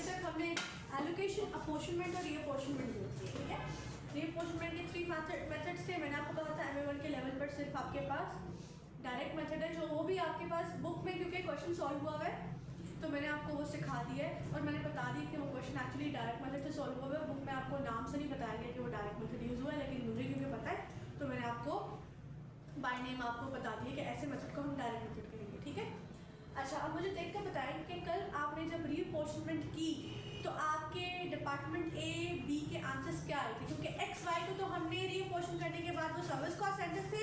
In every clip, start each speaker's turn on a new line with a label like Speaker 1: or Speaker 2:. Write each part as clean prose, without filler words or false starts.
Speaker 1: तक हमने एलोकेशन, अपॉर्चनमेंट और रीअपॉर्चनमेंट होती है, ठीक है। रीअपॉर्चनमेंट के 3 मेथड्स थे, मैंने आपको कहा था MA1 के लेवल पर सिर्फ आपके पास डायरेक्ट मेथड है, जो वो भी आपके पास बुक में क्योंकि क्वेश्चन सॉल्व हुआ है तो मैंने आपको वो सिखा दिया है और मैंने बता दी कि वो क्वेश्चन एक्चुअली डायरेक्ट मेथड से सॉल्व हुआ है। बुक में आपको नाम से नहीं बताया गया कि वो डायरेक्ट मेथड यूज़ हुआ है, लेकिन मुझे क्योंकि पता है तो मैंने आपको बाय नेम आपको बता दिया कि ऐसे मेथड को हम डायरेक्ट मेथड करेंगे, ठीक है। अच्छा, अब मुझे देख कर बताएं कि कल आपने जब रीअपॉर्चनमेंट की तो आपके डिपार्टमेंट A, B के आंसर्स क्या आए थे? क्योंकि X, Y को तो हमने रीअपॉर्शन करने के बाद वो सर्विस कॉस्ट सेंटर्स थे,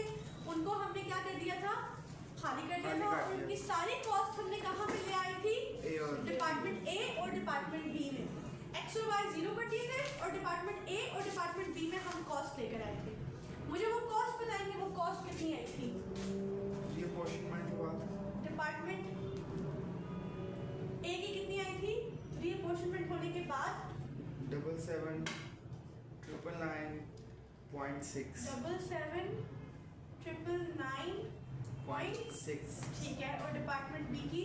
Speaker 1: उनको हमने क्या कर दिया था? खाली कर दिया था। उनकी सारी कॉस्ट हमने कहाँ पे ले आई थी? डिपार्टमेंट A और डिपार्टमेंट B में। X और Y 0 कर दिए थे और डिपार्टमेंट A और डिपार्टमेंट B में हम कॉस्ट लेकर आए थे। मुझे वो कॉस्ट बताएंगे, वो कॉस्ट कितनी आई थी?
Speaker 2: रीअपॉर्चनमेंट हुआ
Speaker 1: डिपार्टमेंट A की कितनी आई थी रीअपॉर्चनमेंट होने के बाद?
Speaker 2: 77,999.6
Speaker 1: 77,999.6, ठीक है। और डिपार्टमेंट B की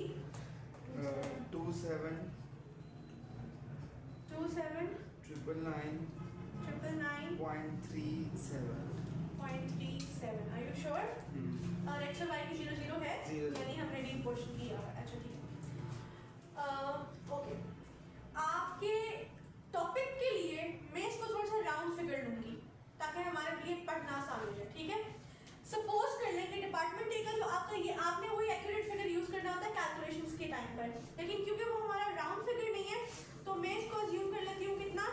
Speaker 2: 27,999.37
Speaker 1: Are you sure? और X और Y की 0 है, यानी हमने रीअपॉर्शन किया है। अच्छा, ठीक है। ओके, आपके टॉपिक के लिए मैं इसको थोड़ा सा राउंड फिगर लूंगी ताकि हमारे लिए पढ़ना आसान हो जाए, ठीक है। सपोज कर लेंगे डिपार्टमेंट A का जो आपका ये आपने वही एक्यूरेट फिगर यूज करना होता है कैलकुलेशंस के टाइम पर, लेकिन क्योंकि वो हमारा राउंड फिगर नहीं है तो मैं इसको अज्यूम कर लेती हूँ कितना,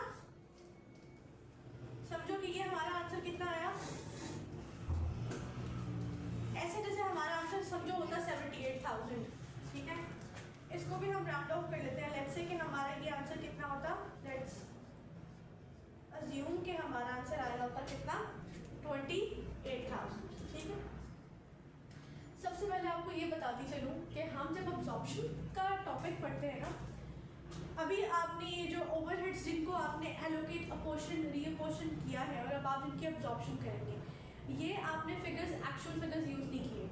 Speaker 1: समझो कि ये हमारा आंसर कितना आया, ऐसे जैसे हमारा आंसर समझो होता 78,000, ठीक है। इसको भी हम राउंड ऑफ कर लेते हैं, लेट्स से कि हमारा ये आंसर कितना होता, लेट्स अज्यूम कि हमारा आंसर आया होता कितना, 28,000, ठीक है। सबसे पहले आपको ये बताती चलूं कि हम जब अब्जॉर्प्शन का टॉपिक पढ़ते हैं ना, अभी आपने ये जो ओवरहेड्स जिनको आपने एलोकेट, अपोर्शन, रीअपोर्शन किया है और अब आप इनकी अब्जॉर्प्शन करेंगे, ये आपने फिगर्स, एक्चुअल फिगर्स यूज नहीं किए।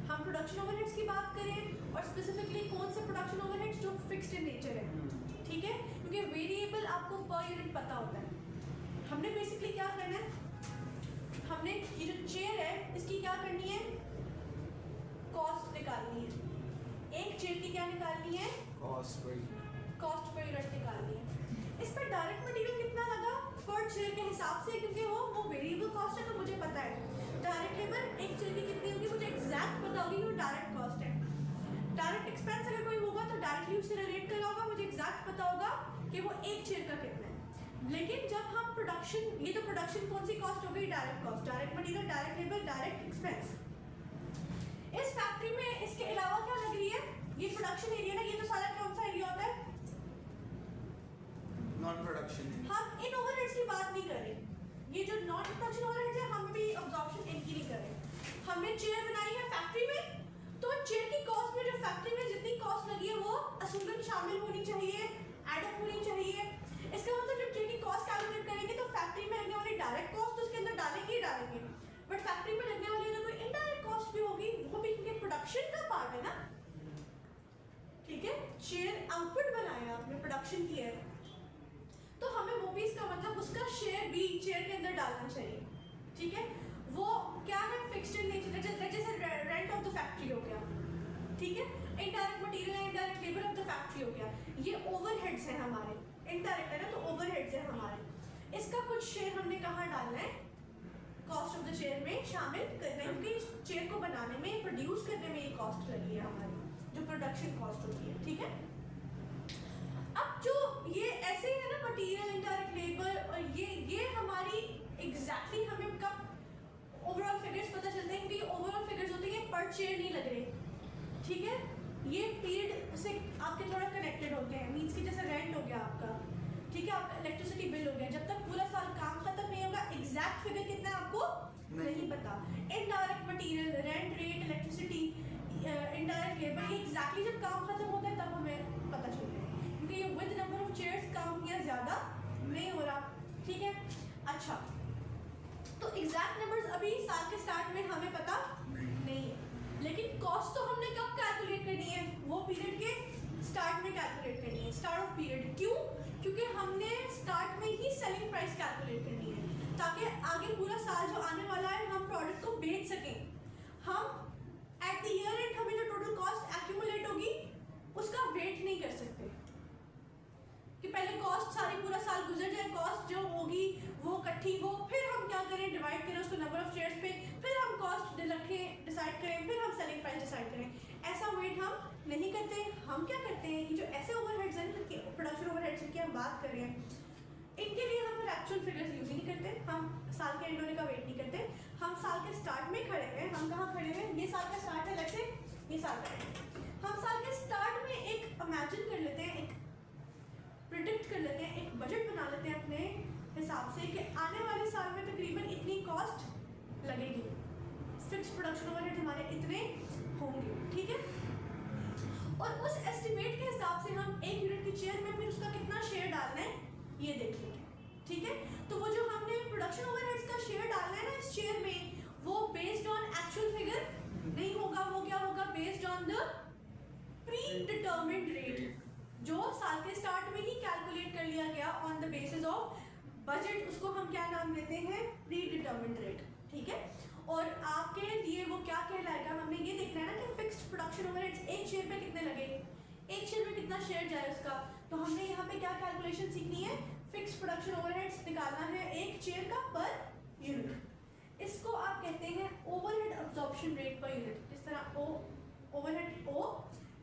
Speaker 1: हम प्रोडक्शन ओवरहेड्स की बात करें और स्पेसिफिकली कौन से प्रोडक्शन ओवरहेड्स जो फिक्स्ड इन नेचर है, ठीक है, क्योंकि वेरिएबल आपको पर यूनिट पता होता है। हमने बेसिकली क्या करना है, हमने ये जो चेयर है इसकी क्या करनी है, कॉस्ट निकालनी है। एक चेयर की क्या निकालनी है,
Speaker 2: कॉस्ट पर
Speaker 1: यूनिट निकालनी है। इस पर डायरेक्ट मटेरियल कितना लगा पर चेयर के हिसाब से, क्योंकि वो वेरिएबल कॉस्ट है तो मुझे पता है। डायरेक्ट लेबर एक चेयर की कितनी होगी मुझे एग्जैक्ट पता होगी, वो डायरेक्ट कॉस्ट है। डायरेक्ट एक्सपेंस अगर कोई होगा तो डायरेक्टली उससे रिलेट कर होगा, मुझे एग्जैक्ट पता होगा कि वो एक चेयर का कितना है। लेकिन जब हम प्रोडक्शन, ये तो प्रोडक्शन कौन सी कॉस्ट हो गई, direct cost, direct material, direct labour, direct expense. इस फैक्ट्री में इसके अलावा क्या लग रही है, ये प्रोडक्शन एरिया ना, ये तो सारा कौन सा एरिया होता है,
Speaker 2: नॉन प्रोडक्शन।
Speaker 1: हम इन ओवरहेड्स की बात नहीं कर रहे, ये जो नॉन प्रोडक्शन ओवरहेड्स है हम भी अब्जॉर्प्शन इनकी नहीं कर रहे। हमने चेयर बनाई है फैक्ट्री में, तो चेयर की कॉस्ट में जो फैक्ट्री में जितनी कॉस्ट लगी है वो असूलन शामिल होनी चाहिए, एडअप होनी चाहिए। इसका मतलब जब चेयर की कॉस्ट कैलकुलेट करेंगे तो फैक्ट्री में लगने वाली डायरेक्ट कॉस्ट उसके अंदर डालेंगे ही डालेंगे, बट फैक्ट्री में लगने वाली अगर कोई इनडायरेक्ट कॉस्ट भी होगी वो भी क्योंकि प्रोडक्शन का पार्ट है ना, ठीक है। चेयर आउटपुट बनाया आपने, प्रोडक्शन की है, तो हमें वो भी इसका मतलब उसका शेयर भी चेयर के अंदर डालना चाहिए, ठीक है। वो क्या है, फिक्स्ड इन नेचर, जैसे रेंट ऑफ द फैक्ट्री हो गया, ठीक है, इनडायरेक्ट मटेरियल है, indirect labour of the factory हो गया, ये ओवरहेड्स हैं हमारे, इनडायरेक्ट है ना तो ओवरहेड्स हैं हमारे। इसका कुछ शेयर हमने कहाँ डालना है, कॉस्ट ऑफ द चेयर में शामिल करना है, क्योंकि इस चेयर को बनाने में, प्रोड्यूस करने में ये कॉस्ट लगी है हमारी, जो प्रोडक्शन कॉस्ट होती है, ठीक है। अब जो ये ऐसे ही है ना मटेरियल, इनडायरेक्ट लेबर, और ये हमारी एग्जैक्टली हमें कब ओवरऑल फिगर्स पता चलते हैं, क्योंकि ओवरऑल फिगर्स होते हैं पर चेयर नहीं लग रहे, ठीक है। ये पीरियड से आपके थोड़ा कनेक्टेड होते हैं, मीन्स कि जैसे रेंट हो गया आपका, ठीक है, आपका इलेक्ट्रिसिटी बिल हो गया, जब तक पूरा साल काम खत्म नहीं होगा एग्जैक्ट फिगर कितना है आपको नहीं पता। Indirect material, rent, rate, electricity, indirect labour, ये एग्जैक्टली जब काम खत्म होता है तब हमें पता चलता है, क्योंकि ये विद नंबर ऑफ चेयर्स काम किया ज़्यादा नहीं हो रहा, ठीक है। अच्छा, तो एग्जैक्ट नंबर्स अभी साल के स्टार्ट में हमें पता नहीं है, लेकिन कॉस्ट तो हमने कब कैलकुलेट करनी है, वो पीरियड के स्टार्ट में कैलकुलेट करनी है। Start of period. क्यों? क्योंकि हमने स्टार्ट में ही सेलिंग प्राइस कैलकुलेट करनी है ताकि आगे पूरा साल जो आने वाला है हम प्रोडक्ट को बेच सकें। हम एट द ईयर एंड हमें जो टोटल कॉस्ट एक्यूमुलेट होगी उसका वेट नहीं कर सकते कि पहले कॉस्ट सारी पूरा साल गुजर जाए, कॉस्ट जो होगी वो इकट्ठी हो, फिर हम क्या करें, डिवाइड करें उसको नंबर ऑफ शेयर्स पे, फिर हम कॉस्ट रखें, डिसाइड करें, फिर हम सेलिंग प्राइस डिसाइड करें। ऐसा वेट हम नहीं करते। हम क्या करते हैं, ये जो ऐसे ओवरहेड्स हैं जिनके प्रोडक्शन ओवरहेड्स जिनकी हम बात कर रहे हैं, इनके लिए हम एक्चुअल फिगर्स यूज ही नहीं करते। हम साल के एंड होने का वेट नहीं करते। हम साल के स्टार्ट में खड़े हैं। हम कहाँ खड़े हैं? ये साल का स्टार्ट है, लेट्स से ये साल का है। हम साल के स्टार्ट में एक इमेजिन कर लेते हैं, एक प्रिडिक्ट कर लेते हैं, एक बजट बना लेते हैं अपने हिसाब से कि आने वाले साल में तकरीबन इतनी कॉस्ट लगेगी, फिक्स प्रोडक्शन ओवरहेड हमारे इतने होंगे, ठीक है। और उस एस्टिमेट के हिसाब से हम एक यूनिट की चेयर में फिर उसका कितना शेयर डालना है ये देख लेंगे, ठीक है। तो वो जो हमने प्रोडक्शन ओवरहेड्स का शेयर डालना है ना इस चेयर में, वो बेस्ड ऑन एक्चुअल फिगर नहीं होगा। वो क्या होगा? Based on the pre determined rate, जो साल के स्टार्ट में ही कैलकुलेट कर लिया गया on the basis of budget. उसको हम क्या नाम देते हैं? प्री डिटर्मिन्ड रेट, ठीक है। और आपके लिए वो क्या कहलाएगा, हमें ये देखना है ना कि फिक्स्ड प्रोडक्शन ओवरहेड्स एक शेयर पे कितने लगे, एक शेयर में कितना शेयर जाए उसका। तो हमने यहाँ पे क्या कैलकुलेशन सीखनी है? फिक्स्ड प्रोडक्शन ओवरहेड्स निकालना है एक शेयर का पर यूनिट। इसको आप कहते हैं overhead absorption rate per unit. जिस तरह O overhead O,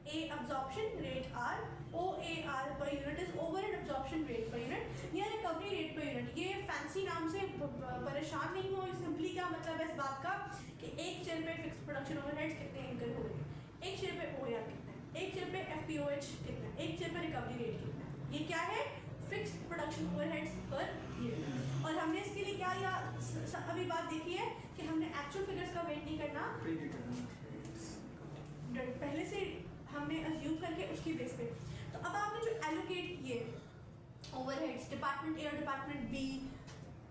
Speaker 1: A absorption rate R, O A R per unit is overhead absorption rate per unit या रिकवरी रेट पर यूनिट। ये फैंसी नाम से परेशान नहीं हो। सिंपली क्या मतलब है इस बात का कि एक शेयर पे फिक्स प्रोडक्शन ओवरहेड्स कितने इनकर हो गए, एक शेयर पे ओ आर कितना है, एक शेयर पे एफपीओएच कितना है, एक शेयर पे रिकवरी रेट कितना है। ये क्या है? Fixed production overheads per unit. और हमने इसके लिए क्या या अभी बात देखी है कि हमने एक्चुअल फिगर्स का वेट नहीं करना, पहले से हमने अज्यूम करके उसकी बेस पे। तो अब आपने जो एलोकेट किए ओवरहेड्स डिपार्टमेंट ए और डिपार्टमेंट बी,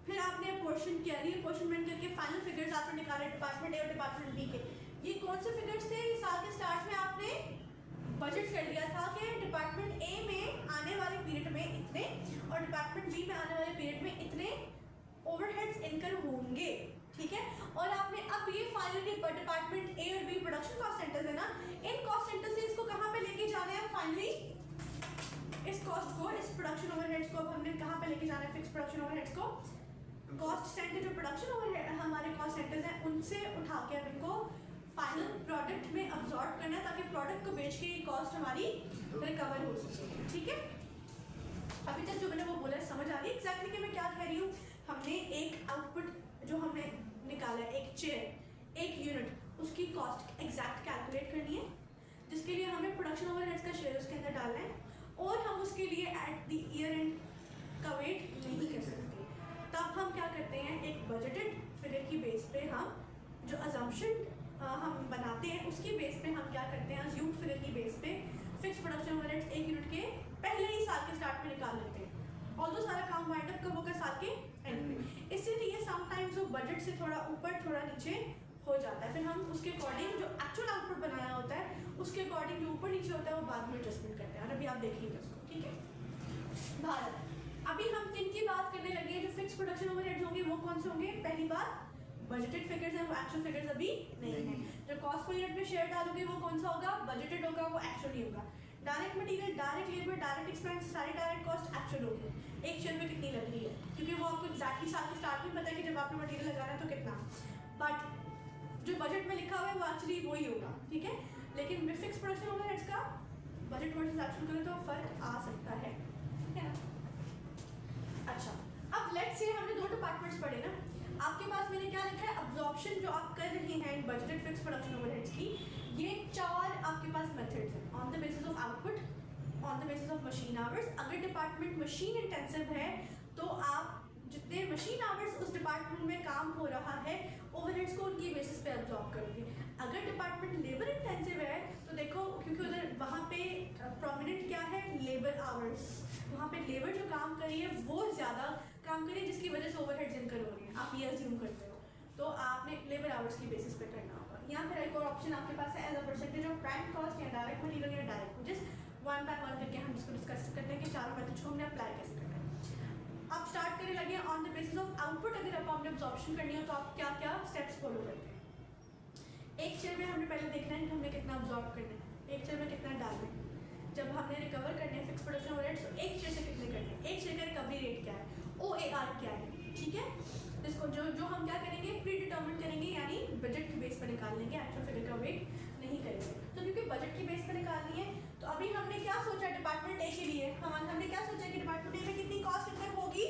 Speaker 1: फिर आपने पोर्शन किया, रीअपोर्शनमेंट करके फाइनल फिगर्स आपने निकाले डिपार्टमेंट ए और डिपार्टमेंट बी के। ये कौन से फिगर्स थे? ये साल के स्टार्ट में आपने बजट कर लिया था कि डिपार्टमेंट ए में आने वाले पीरियड में इतने और डिपार्टमेंट बी में आने वाले पीरियड में इतने ओवरहेड्स इनकर होंगे, ठीक है। और आपने अब ये फाइनली डिपार्टमेंट ए और बी प्रोडक्शन कॉस्ट सेंटर्स है ना, इन कॉस्ट सेंटर से इसको कहाँ पे लेके जाना है फाइनली? इस कॉस्ट को, इस प्रोडक्शन ओवरहेड्स को अब हमने कहाँ पे लेके जाना है? फिक्स प्रोडक्शन ओवरहेड्स को कॉस्ट सेंटर, जो प्रोडक्शन ओवरहेड हमारे कॉस्ट सेंटर्स हैं उनसे उठा के अब इनको फाइनल प्रोडक्ट में अब्सॉर्ब करना है ताकि प्रोडक्ट को बेच के ये कॉस्ट हमारी रिकवर हो सके, ठीक है। अभी तक जो मैंने वो बोला समझ आ रही है एग्जैक्टली कि मैं क्या कह रही हूँ? हमने एक आउटपुट जो हमने निकाला है, एक चेयर, एक यूनिट, उसकी कॉस्ट एग्जैक्ट कैलकुलेट करनी है, जिसके लिए हमें प्रोडक्शन ओवरहेड्स का शेयर उसके अंदर डालना है। और हम उसके लिए एट द ईयर एंड का वेट नहीं कर सकते। तब हम क्या करते हैं? एक बजटेड फिगर की बेस पे हम जो अजम्पशन हम बनाते हैं उसकी बेस पे हम क्या करते हैं? अज्यूम्ड फिगर की बेस पे फिक्स प्रोडक्शन ओवरहेड्स एक यूनिट के पहले ही साल के स्टार्ट में निकाल लेते हैं। ऑल्दो सारा काम वाइंड अप कब होगा? साल के एंड में। इसीलिए समटाइम्स वो बजट से थोड़ा ऊपर थोड़ा नीचे हो जाता है। फिर हम उसके अकॉर्डिंग जो एक्चुअल आउटपुट बनाया होता है उसके अकॉर्डिंग जो ऊपर नीचे होता है वो बाद में एडजस्टमेंट करते हैं। और अभी आप देखेंगे उसको, ठीक है। भारत, अभी हम किन की बात करने लगे हैं? जो फिक्स प्रोडक्शन ओवरहेड्स होंगे वो कौन से होंगे? पहली बात बजटेड फिगर्स हैं, वो एक्चुअल फिगर्स अभी नहीं है। जो कॉस्ट पर यूनिट में शेयर डालोगे वो कौन सा होगा? बजटेड होगा, वो एक्चुअल नहीं होगा। Direct material, direct labour, direct expense, सारी डायरेक्ट कॉस्ट एक्चुअल होगी। एक शेयर में कितनी लग रही है, क्योंकि वो आपको एग्जैक्टली साल के स्टार्ट में पता है कि जब आपने मटेरियल लगाना है तो कितना। बट जो बजट में लिखा हुआ है वो एक्चुअली वही होगा, ठीक है। लेकिन फिक्स प्रोडक्शन ओवरहेड्स का बजट वर्सेस एक्चुअल करें तो फर्क आ सकता है, ठीक है ना। अच्छा, अब लेट्स से हमने दो डिपार्टमेंट्स पढ़े ना। आपके पास मैंने क्या लिखा है? अब्जॉर्प्शन जो आप कर रहे हैं बजटेड फिक्स प्रोडक्शन ओवरहेड्स की, ये चार आपके पास मेथड्स हैं। On the basis of output, on the basis of machine hours. अगर डिपार्टमेंट मशीन इंटेंसिव है तो आप जितने मशीन आवर्स उस डिपार्टमेंट में काम हो रहा है ओवरहेड्स को उनकी बेसिस पे अब्जॉर्ब करोगे। अगर डिपार्टमेंट लेबर इंटेंसिव है तो देखो, क्योंकि उधर वहाँ पे प्रोमिनेंट क्या है? Labour hours. वहाँ पे लेबर जो काम कर रही है वो ज़्यादा काम करिए जिसकी वजह से ओवरहेड्स इनकर हो रही है। आप ये अज्यूम करते हो तो आपने लेबर आवर्स की बेसिस पे करना होगा। या फिर एक और ऑप्शन आपके पास है as a percentage of prime cost या डायरेक्ट मटेरियल या डायरेक्ट, जिस 1 by 1 करके हम इसको डिस्कस करते एब्जॉर्प्शन करनी हो तो आप क्या क्या स्टेप्स फॉलो करते हैं। एक चेयर में हमने पहले देखना है कि हमने कितना एब्जॉर्ब करना है, एक चेयर में कितना डालना है। जब हमने रिकवर करने हैं फिक्स प्रोडक्शन ओवरहेड्स तो एक चेयर से कितने करने हैं, एक चेयर का रिकवरी रेट क्या है, OAR क्या है, ठीक है। इसको जो हम क्या करेंगे, प्री डिटर्मिन करेंगे, यानी बजट के बेस पर निकाल लेंगे, एक्चुअल फिगर का वेट नहीं करेंगे। तो क्योंकि बजट के बेस पर निकालनी है तो अभी हमने क्या सोचा डिपार्टमेंट ए के लिए, हमने क्या सोचा कि डिपार्टमेंट ए में कितनी कॉस्ट कितने होगी,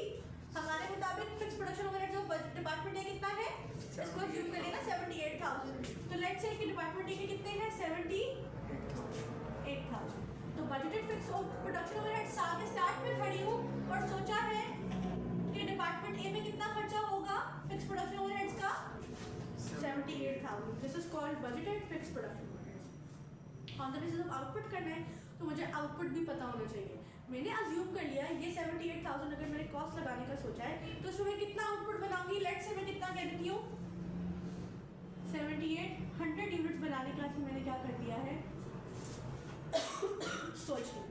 Speaker 1: हमारे मुताबिक फिक्स प्रोडक्शन ओवरहेड जो डिपार्टमेंट ए कितना है, इसको अज्यूम करिए ना 78,000। तो लेट्स से कि डिपार्टमेंट ए के कितने हैं 78,000। तो बजटेड फिक्स प्रोडक्शन ओवरहेड साल के स्टार्ट में खड़ी हूँ और सोचा है कि डिपार्टमेंट ए में कितना खर्चा होगा फिक्स प्रोडक्शन ओवरहेड्स का 78,000। This is called budgeted fix production overheads. On the basis of output करना है तो मुझे आउटपुट भी पता होना चाहिए। मैंने अज्यूम कर लिया ये 78,000 अगर मैंने कॉस्ट लगाने का सोचा है तो उसमें मैं कितना आउटपुट बनाऊंगी, लेट्स से मैं कितना कह देती हूँ 7800 यूनिट्स बनाने का मैंने क्या कर दिया है सोच लो।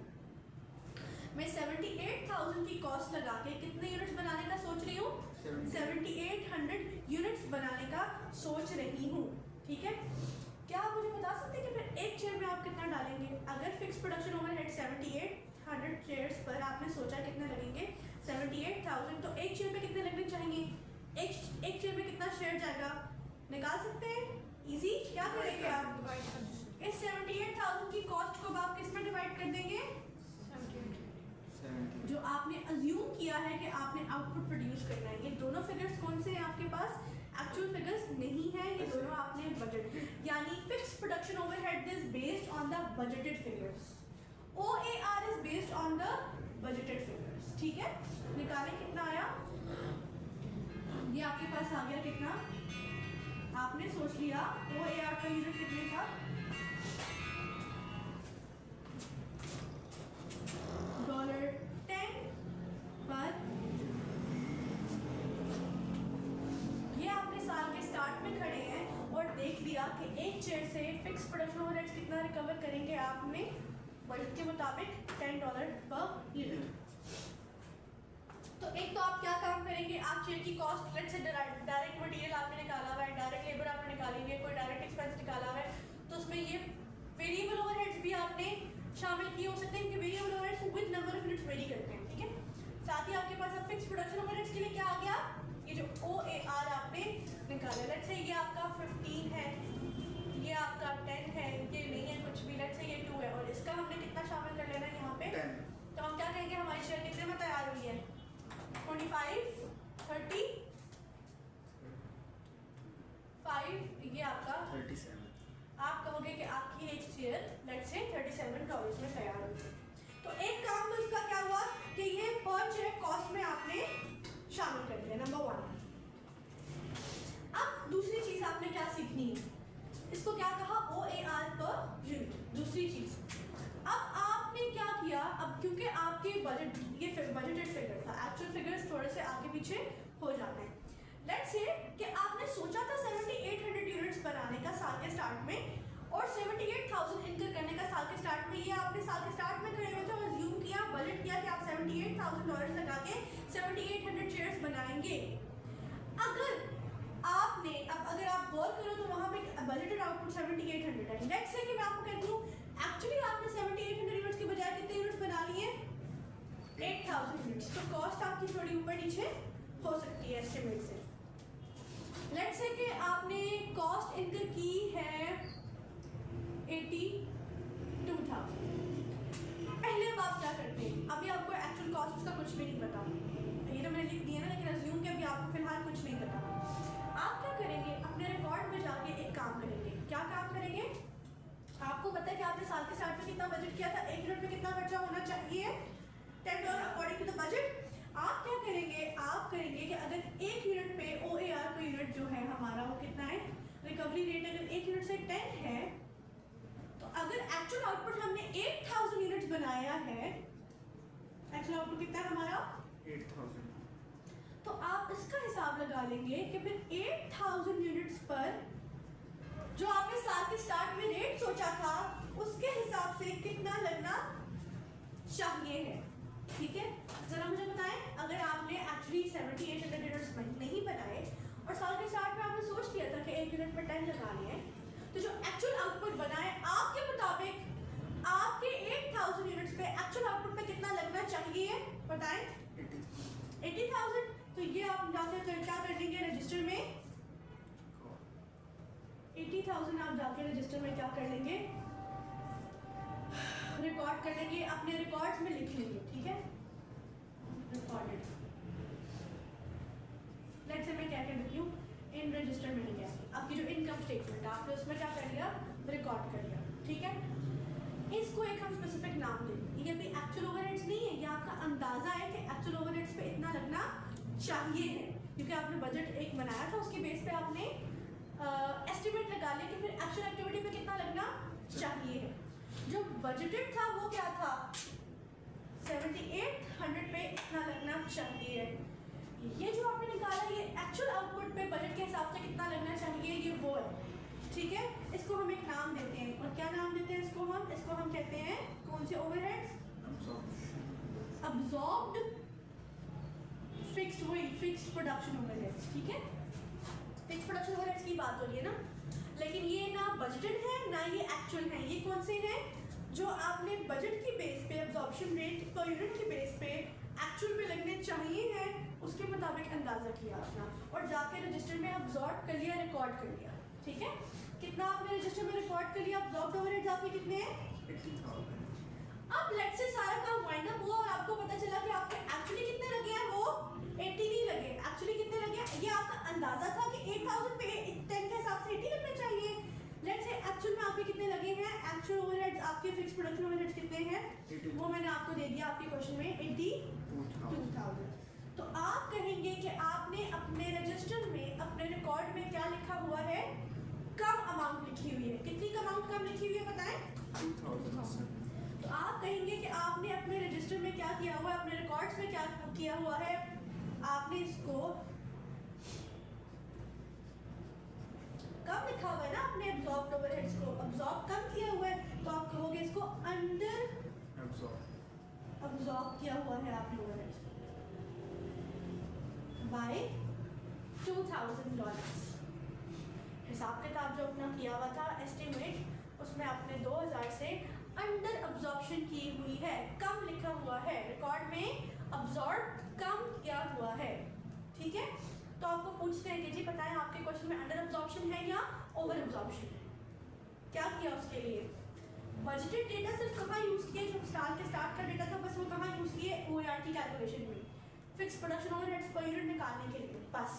Speaker 1: मैं 78,000 की कॉस्ट लगा के कितने यूनिट्स बनाने का सोच रही हूँ, 7800 यूनिट्स बनाने का सोच रही हूँ, ठीक है। क्या आप मुझे बता सकते हैं कि फिर एक चेयर में आप कितना डालेंगे, अगर फिक्स प्रोडक्शन ओवरहेड 7800 चेयर्स पर आपने सोचा कितने लगेंगे 78,000, तो एक चेयर पे कितने लगने चाहिए, एक चेयर में कितना शेयर जाएगा निकाल सकते हैं, इजी। क्या करेंगे आप, इस 78,000 की कॉस्ट को आप किस में डिवाइड कर देंगे, जो आपने अज्यूम किया है कि आपने आउटपुट प्रोड्यूस करना है। ये दोनों फिगर्स कौन से हैं आपके पास, एक्चुअल फिगर्स नहीं है, ये दोनों आपने बजट, यानी fix production overhead is based on the budgeted figures, OAR is based on the budgeted figures, ठीक है। निकालें कितना आया, ये आपके पास आ गया कितना, आपने सोच लिया OAR का यूनिट कितने था, $10 पर। ये आपने साल के स्टार्ट में खड़े हैं और देख लिया कि एक चेयर से फिक्स प्रोडक्शन ओवरहेड्स कितना रिकवर करेंगे आपने बजट के मुताबिक $10 पर यूनिट। तो एक तो आप क्या काम करेंगे, आप चेयर की cost, let's say direct material आपने निकाला हुआ है, डायरेक्ट लेबर आपने निकाली हुई है, कोई डायरेक्ट एक्सपेंस निकाला हुआ है, तो उसमें ये वेरिएबल ओवरहेड्स भी आपने शामिल किए हो सकते हैं कि variable overheads with number of units very करते हैं, ठीक है। साथ ही आपके पास अब फिक्स प्रोडक्शन ओवरहेड्स के लिए क्या आ गया, ये जो OAR आपने निकाला, लेट्स से ये आपका 15 है, ये आपका 10 है, ये नहीं है कुछ भी, लेट्स से ये 2 है और इसका हमने कितना शामिल कर लेना है यहाँ पे
Speaker 2: 10।
Speaker 1: तो हम क्या कहेंगे हमारी शेयर कितने में तैयार हुई है 25, 30, 5, ये आपका
Speaker 2: 37।
Speaker 1: आप कहोगे कि आपकी एक चेयर लेट्स से $37 में तैयार होगी। तो एक काम तो इसका क्या हुआ कि ये पर चेयर कॉस्ट में आपने शामिल कर दिया, नंबर 1। अब दूसरी चीज आपने क्या सीखनी है, इसको क्या कहा OAR पर यूनिट। दूसरी चीज अब आपने क्या किया, अब क्योंकि आपके बजट ये बजटेड फिगर था, एक्चुअल फिगर्स थोड़े से आगे पीछे हो जाते हैं। लेट्स से कि आपने सोचा था 7800 यूनिट्स बनाने का साल के स्टार्ट में और 78,000 इनकर करने का साल के स्टार्ट में, ये आपने साल के स्टार्ट में खड़े हुए थे और अज्यूम किया, बजट किया कि आप $78,000 लगा के 7800 चेयर्स बनाएंगे। अगर आप गौर करो तो वहाँ पे बजटेड आउटपुट 7800 है। लेट्स से कि मैं आपको कहती हूँ एक्चुअली आपने 7800 यूनिट्स के बजाय कितने यूनिट्स बना लिए 8,000 यूनिट्स, तो कॉस्ट आपकी थोड़ी ऊपर नीचे हो सकती है एस्टिमेट से। लेट्स से कि आपने कॉस्ट इनकर की है 82,000। पहले अब आप क्या करते हैं, अभी आपको एक्चुअल कॉस्ट का कुछ भी नहीं पता, ये तो मैंने लिख दिया ना, लेकिन अज्यूम कि अभी आपको फिलहाल कुछ नहीं पता। आप क्या करेंगे, अपने रिकॉर्ड में जाके एक काम करेंगे। क्या काम करेंगे, आपको पता है कि आपने साल के स्टार्ट में कितना बजट किया था, एक यूनिट में कितना खर्चा होना चाहिए $10 अकॉर्डिंग टू द बजट। आप क्या करेंगे, आप करेंगे कि अगर एक यूनिट पे OAR का यूनिट जो है हमारा वो कितना है, रिकवरी रेट अगर एक यूनिट से 10 है, तो अगर एक्चुअल आउटपुट हमने 8,000 यूनिट्स बनाया है, एक्चुअल आउटपुट कितना है हमारा
Speaker 2: 8,000।
Speaker 1: तो आप इसका हिसाब लगा लेंगे कि फिर 8,000 यूनिट्स पर जो आपने साल के स्टार्ट में रेट सोचा था उसके हिसाब से कितना लगना चाहिए है, ठीक है। जरा मुझे बताएं, अगर आपने एक्चुअली 7800 यूनिट्स नहीं बनाए और साल के स्टार्ट में आपने सोच लिया था कि 1 यूनिट पर 10 लगाने हैं, तो जो एक्चुअल आउटपुट बना है आपके मुताबिक आपके 8000 यूनिट्स पे एक्चुअल आउटपुट पे कितना लगना चाहिए बताएं? 80,000। तो ये आप जाकर क्या कर लेंगे रजिस्टर में, 80,000 आप जाके रजिस्टर में क्या कर लेंगे, रिकॉर्ड कर लेंगे, अपने रिकॉर्ड्स में लिख लेंगे, ठीक है, रिकॉर्डेड। लेट्स से मैं क्या कर देती हूँ, इन रजिस्टर में लिख गया आपकी जो इनकम स्टेटमेंट है, आपने उसमें क्या कर लिया, रिकॉर्ड कर लिया, ठीक है। इसको एक हम स्पेसिफिक नाम देंगे, ये भी एक्चुअल ओवरहेड्स नहीं है, ये आपका अंदाजा है कि एक्चुअल ओवरहेड्स पे इतना लगना चाहिए है, क्योंकि आपने बजट एक बनाया था, उसके बेस पे आपने एस्टिमेट लगा लिया कि फिर एक्चुअल एक्टिविटी पे कितना लगना चाहिए है। जो बजटेड था वो क्या था, 7800 पे इतना लगना चाहिए है। ये जो आपने निकाला ये एक्चुअल आउटपुट पे बजट के हिसाब से कितना लगना चाहिए, ये वो है, ठीक है। इसको हम एक नाम देते हैं, और क्या नाम देते हैं इसको हम कहते हैं कौन से ओवरहेड्स, अब्सॉर्ब्ड फिक्स्ड, वही फिक्स्ड प्रोडक्शन ओवरहेड्स, ठीक है। फिक्स्ड प्रोडक्शन ओवरहेड्स की बात हो रही है ना, लेकिन ये ना बजटेड है ना ये एक्चुअल है। ये कौन से हैं, जो आपने बजट की बेस पे अब्जॉर्प्शन रेट पर यूनिट के बेस पे एक्चुअल में लगने चाहिए हैं, उसके मुताबिक अंदाजा किया अपना और जाके रजिस्टर में अब्जॉर्ब कर लिया, रिकॉर्ड कर लिया, ठीक है। कितना आपने रजिस्टर में रिकॉर्ड कर लिया, अब्जॉर्ब्ड ओवरहेड्स आपके कितने हैं,
Speaker 2: 80,000।
Speaker 1: अब लेट्स से सारा काम वाइंड अप हुआ और आपको पता चला कि आपके एक्चुअली कितने लगे हैं, वो 80 नहीं लगे, एक्चुअली कितने लगे, ये आपका अंदाजा था कि 8000 पे 10 के हिसाब से 80 लगने चाहिए। लेट्स से एक्चुअल में आपके कितने लगे हैं, एक्चुअल ओवरहेड्स आपके फिक्स प्रोडक्शन ओवरहेड्स कितने हैं, वो मैंने आपको दे दिया आपके क्वेश्चन में 82,000। तो आप कहेंगे कि आपने अपने रजिस्टर में अपने रिकॉर्ड में क्या लिखा हुआ है, कम अमाउंट लिखी हुई है। कितनी अमाउंट कम लिखी हुई है बताएं,
Speaker 2: 2,000।
Speaker 1: तो आप कहेंगे कि आपने अपने रजिस्टर में क्या किया हुआ है, अपने रिकॉर्ड्स में क्या किया हुआ है, आपने इसको कम लिखा हुआ है ना, अपने अब्सॉर्ब्ड ओवरहेड्स को अब्सॉर्ब कम किया हुआ है, तो आप कहोगे इसको अंडर अब्सॉर्ब किया हुआ है आपने ओवरहेड्स बाय $2,000। हिसाब किताब जो अपना किया हुआ था एस्टिमेट, उसमें आपने 2000 से अंडर अब्जॉर्प्शन की हुई है, कम लिखा हुआ है, रिकॉर्ड में अब्सॉर्ब कम किया हुआ है, ठीक है। तो आपको पूछते हैं कि जी बताएं आपके क्वेश्चन में अंडर अब्जॉर्प्शन है या ओवर अब्जॉर्प्शन है, क्या किया उसके लिए, बजटेड डेटा सिर्फ कहाँ यूज किए, जो साल के स्टार्ट का डेटा था बस वो कहाँ यूज किए, OAR की कैलकुलेशन में, fix production overheads per unit निकालने के लिए बस।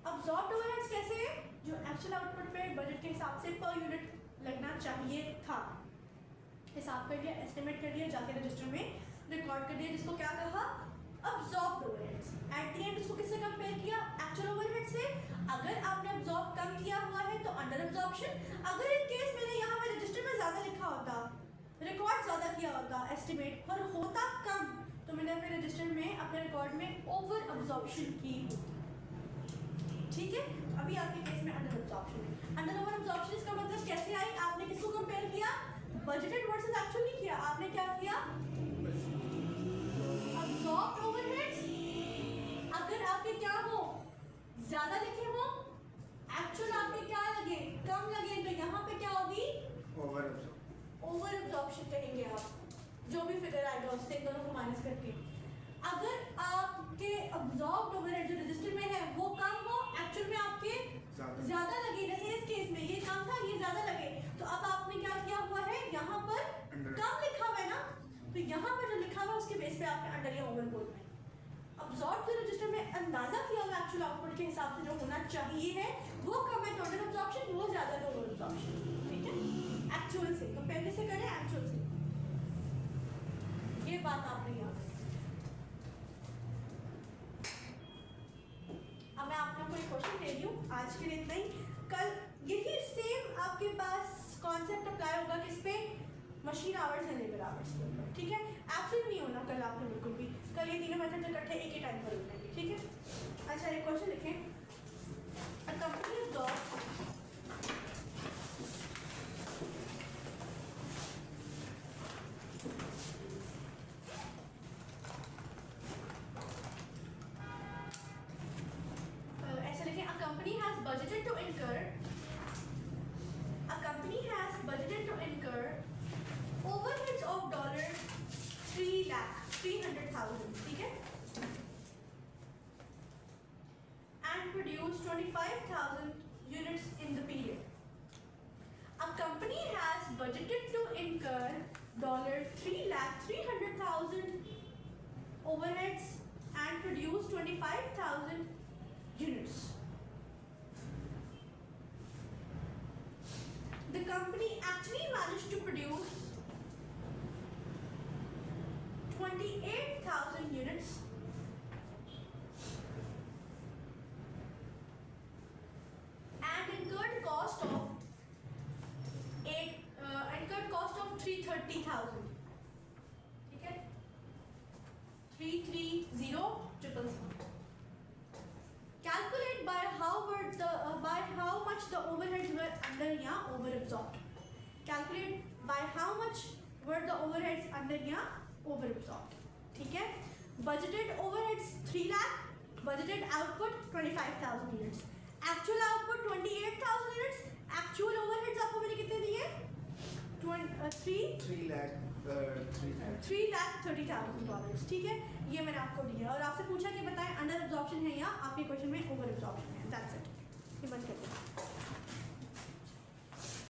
Speaker 1: अब्सॉर्ब्ड ओवरहेड्स कैसे है, जो एक्चुअल आउटपुट पे बजट के हिसाब से पर यूनिट लगना चाहिए था, हिसाब कर लिया, एस्टिमेट कर लिया, जाके रजिस्टर में रिकॉर्ड कर दिया, जिसको क्या कहा, absorbed overheads. At the end इसको किससे कंपेयर किया, एक्चुअल ओवरहेड से। अगर आपने अब्सॉर्ब कम किया हुआ है तो अंडर अब्सॉर्प्शन, अगर इन केस मैंने यहाँ पे रजिस्टर में ज्यादा लिखा होता, रिकॉर्ड ज्यादा किया होता एस्टिमेट और होता कम, तो मैंने अपने रजिस्टर में अपने रिकॉर्ड में ओवर अब्सॉर्प्शन की, ठीक है। अभी आपके केस में अंडर अब्सॉर्प्शन है। अंडर ओवर अब्सॉर्प्शन इसका मतलब कैसे आई, आपने किसको कंपेयर किया, बजटेड वर्सेस एक्चुअल नहीं किया, आपने क्या किया, अब्सॉर्ब्ड ओवरहेड्स अगर आपके क्या हो, ज्यादा लिखे हो, एक्चुअल आपके क्या लगे, कम लगे, तो यहाँ पे क्या होगी, ओवर अब्सॉर्प्शन कहेंगे आप, जो भी फिगर आएगा उससे इन दोनों को माइनस करके। अगर आपके अब्सॉर्ब्ड ओवरहेड जो रजिस्टर में है वो कम हो, एक्चुअल में आपके ज्यादा लगे, जैसे इस केस में ये कम था ये ज्यादा लगे, तो अब आपने क्या किया हुआ है, यहाँ पर कम लिखा हुआ है ना, तो यहाँ पर जो लिखा हुआ है उसके बेस पे आपने अंडर या ओवर बोलना है। अब्सॉर्ब जो रजिस्टर में अंदाजा किया हुआ एक्चुअल आउटपुट के हिसाब से जो होना चाहिए है वो कम है तो अंडर अब्सॉर्प्शन, वो ज्यादा है ओवर अब्सॉर्प्शन, ठीक है। एक्चुअल से कंपेयर से करें, एक्चुअल से, ये बात आपने याद रखनी। अब मैं आपको कोई क्वेश्चन दे रही हूँ, आज के लिए इतना ही। कल यही सेम आपके पास कॉन्सेप्ट अप्लाई होगा किस पे, machine hours and labour hours के ऊपर, ठीक है। एब्सेंट नहीं होना कल आपने बिल्कुल भी, कल ये तीनों मेथड इकट्ठे एक ही टाइम पर उठाएंगे, ठीक है। अच्छा एक क्वेश्चन लिखें, अ कंपनी अब्सॉर्ब्स ऐसे लिखें, $300,000, ठीक है, and produce 25,000 units in the period. A company has budgeted to incur $3,300,000 overheads and produce 25,000 units. The company actually managed to produce 28,000 units and incurred cost of 330,000. ठीक है, 330,000. Calculate by how much the overheads were under या over absorbed. Calculate by how much were the overheads under या over absorbed. ठीक है, budgeted overheads 3 lakh, budgeted output 25,000 units, actual output 28,000 units, actual overheads आपको मैंने कितने दिए? 3,30,000 dollars. ठीक है, ये मैंने आपको दिया और आपसे पूछा कि बताएं अंडर एब्जॉर्प्शन है या आपके क्वेश्चन में ओवर एब्जॉर्प्शन है. That's it. ये बंद कर दो.